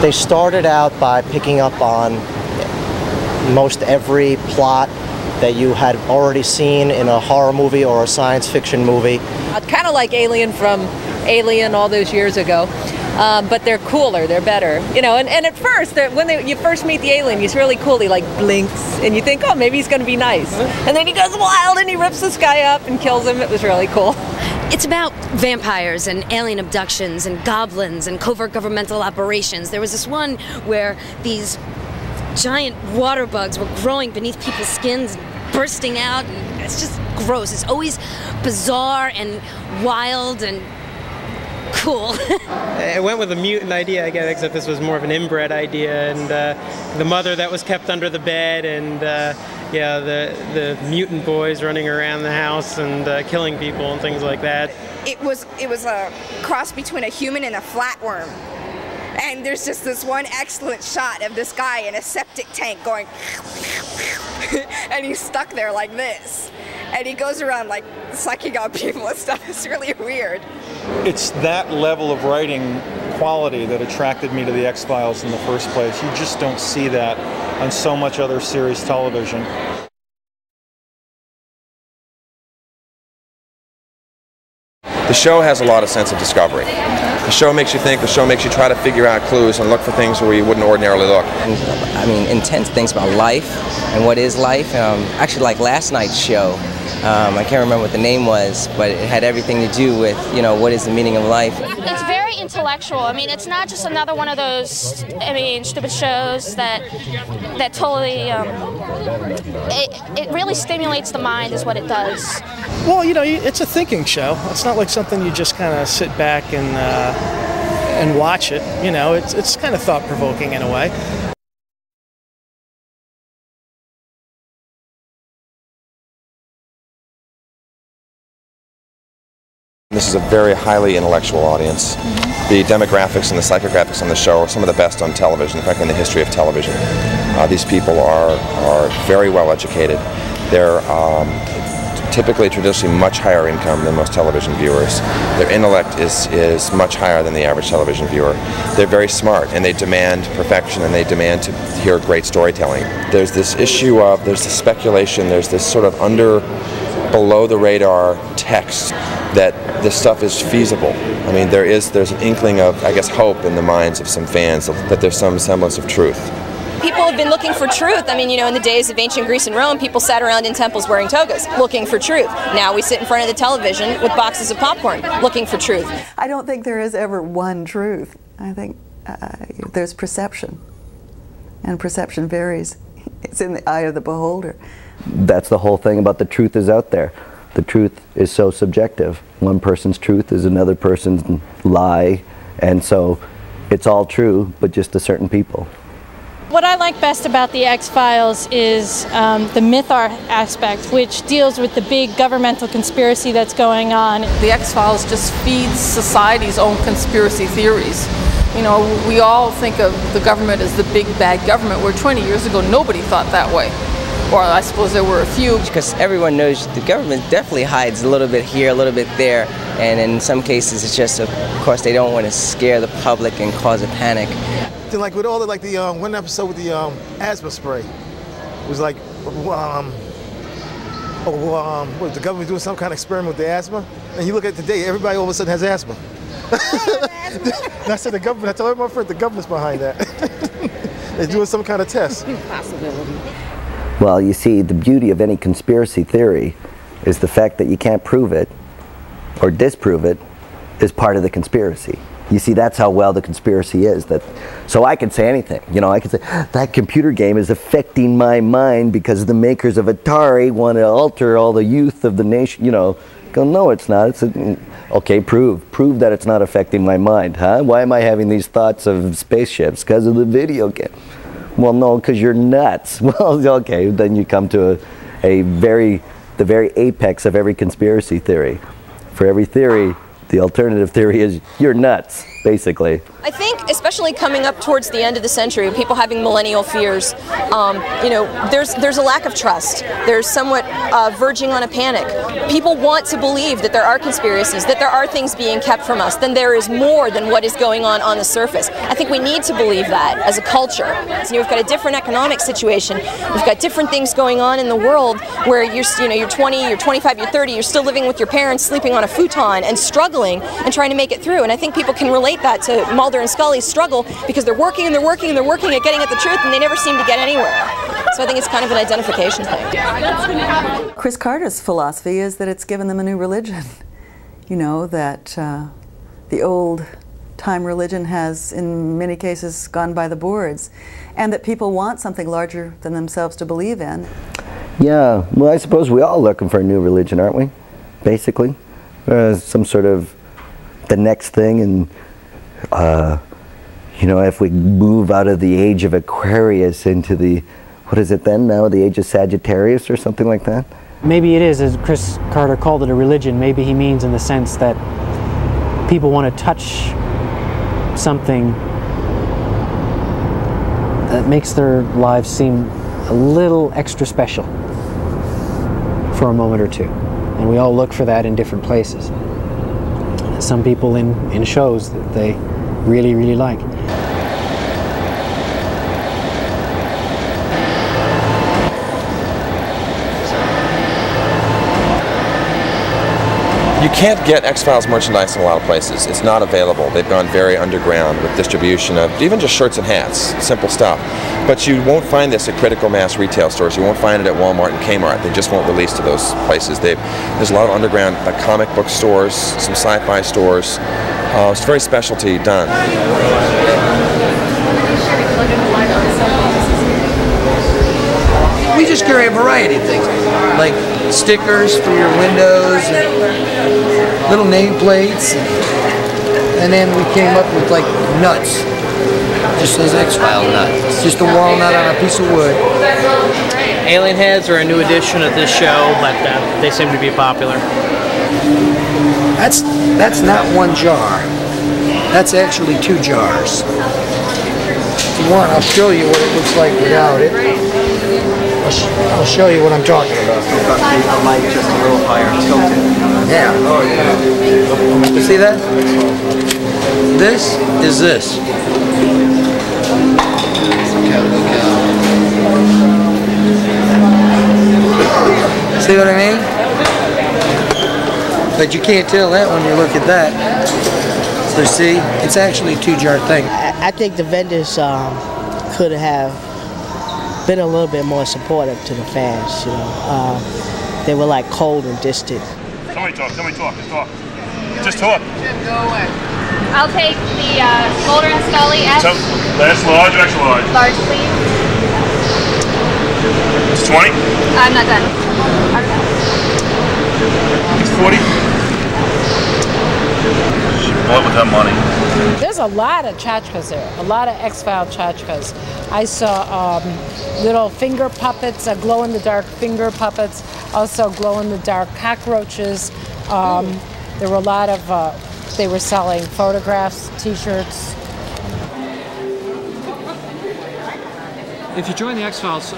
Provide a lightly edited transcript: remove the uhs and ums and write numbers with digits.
They started out by picking up on most every plot that you had already seen in a horror movie or a science fiction movie. Kind of like Alien from Alien all those years ago, but they're cooler, they're better. You know, and at first, you first meet the alien, he's really cool, he like blinks, and you think, oh, maybe he's going to be nice. And then he goes wild and he rips this guy up and kills him. It was really cool. It's about vampires and alien abductions and goblins and covert governmental operations. There was this one where these giant water bugs were growing beneath people's skins, bursting out, and it's just gross. It's always bizarre and wild and cool. It went with a mutant idea, I guess, except this was more of an inbred idea, and the mother that was kept under the bed, and yeah, the mutant boys running around the house and killing people and things like that. It was a cross between a human and a flatworm. And there's just this one excellent shot of this guy in a septic tank going and he's stuck there like this. And he goes around like sucking out people and stuff. It's really weird. It's that level of writing quality that attracted me to the X-Files in the first place. You just don't see that on so much other series television. The show has a lot of sense of discovery. The show makes you think, the show makes you try to figure out clues and look for things where you wouldn't ordinarily look. I mean, intense things about life and what is life. Actually, like last night's show, I can't remember what the name was, but it had everything to do with, you know, what is the meaning of life. It's very intellectual. I mean, it's not just another one of those, stupid shows that totally, it really stimulates the mind is what it does. Well, you know, it's a thinking show. It's not like something you just kind of sit back and watch it. You know, it's kind of thought-provoking in a way. This is a very highly intellectual audience. The demographics and the psychographics on the show are some of the best on television, in fact, in the history of television. These people are very well educated. They're typically traditionally much higher income than most television viewers. Their intellect is much higher than the average television viewer. They're very smart, and they demand perfection, and they demand to hear great storytelling. There's this issue of, there's the speculation, there's this sort of below the radar text that this stuff is feasible. I mean, there's an inkling of, I guess, hope in the minds of some fans that there's some semblance of truth. People have been looking for truth. I mean, you know, in the days of ancient Greece and Rome, people sat around in temples wearing togas, looking for truth. Now we sit in front of the television with boxes of popcorn, looking for truth. I don't think there is ever one truth. I think there's perception, and perception varies. It's in the eye of the beholder. That's the whole thing about the truth is out there. The truth is so subjective. One person's truth is another person's lie, and so it's all true, but just to certain people. What I like best about the X-Files is the myth aspect, which deals with the big governmental conspiracy that's going on. The X-Files just feeds society's own conspiracy theories. You know, we all think of the government as the big bad government, where 20 years ago nobody thought that way. Or I suppose there were a few. Because everyone knows the government definitely hides a little bit here, a little bit there, and in some cases it's just, of course, they don't want to scare the public and cause a panic. Like with all the, like the one episode with the asthma spray, it was like, what, the government doing some kind of experiment with the asthma? And you look at it today, everybody all of a sudden has asthma. And I said the government, I told my friend the government's behind that. They're doing some kind of test. Possibility. Well, you see, the beauty of any conspiracy theory is the fact that you can't prove it or disprove it is part of the conspiracy. You see, that's how well the conspiracy is. So I can say anything. You know, I can say, that computer game is affecting my mind because the makers of Atari want to alter all the youth of the nation. You know, go, no, it's not. Okay, prove that it's not affecting my mind, huh? Why am I having these thoughts of spaceships? Because of the video game. Well, no, because you're nuts. Well, okay, then you come to the very apex of every conspiracy theory. For every theory, the alternative theory is you're nuts. basically. I think, especially coming up towards the end of the century, people having millennial fears, you know, there's a lack of trust. There's somewhat verging on a panic. People want to believe that there are conspiracies, that there are things being kept from us, then there is more than what is going on the surface. I think we need to believe that as a culture. So, you know, we've got a different economic situation. We've got different things going on in the world where you're 20, you're 25, you're 30, you're still living with your parents, sleeping on a futon and struggling and trying to make it through. And I think people can relate that to Mulder and Scully's struggle because they're working and they're working and they're working at getting at the truth and they never seem to get anywhere. So I think it's kind of an identification thing. Chris Carter's philosophy is that it's given them a new religion. You know, that the old time religion has in many cases gone by the boards, and that people want something larger than themselves to believe in. Yeah, well, I suppose we're all looking for a new religion, aren't we? Basically. Some sort of the next thing, and you know, if we move out of the age of Aquarius into the, what is it then now, the age of Sagittarius or something like that? Maybe it is, as Chris Carter called it, a religion. Maybe he means in the sense that people want to touch something that makes their lives seem a little extra special for a moment or two. And we all look for that in different places. Some people in shows that they really, really like. You can't get X-Files merchandise in a lot of places. It's not available. They've gone very underground with distribution of even just shirts and hats, simple stuff. But you won't find this at critical mass retail stores. You won't find it at Walmart and Kmart. They just won't release to those places. There's a lot of underground comic book stores, some sci-fi stores. It's very specialty done. We just carry a variety of things, like stickers for your windows, and little nameplates, and then we came up with like nuts. Just says X-File nut. It's just a walnut on a piece of wood. Alien heads are a new addition of this show, but they seem to be popular. That's not one jar. That's actually 2 jars. If you want, I'll show you what it looks like without it. I'll show you what I'm talking about. The light just a little higher tilted. Yeah. Oh, yeah. You see that? This is this. See what I mean? But you can't tell that when you look at that. So see, it's actually a 2-jar thing. I think the vendors could have been a little bit more supportive to the fans, you know. They were like cold and distant. Somebody talk, just talk. Just talk. Go away. I'll take the Mulder and Scully S. Last large or extra large? Large, please. It's 20? I'm not done. It's 40? She bought with her money. There's a lot of tchotchkes there, a lot of X-File tchotchkes. I saw little finger puppets, glow-in-the-dark finger puppets, also glow-in-the-dark cockroaches. There were a lot of, they were selling photographs, t-shirts. If you join the X-Files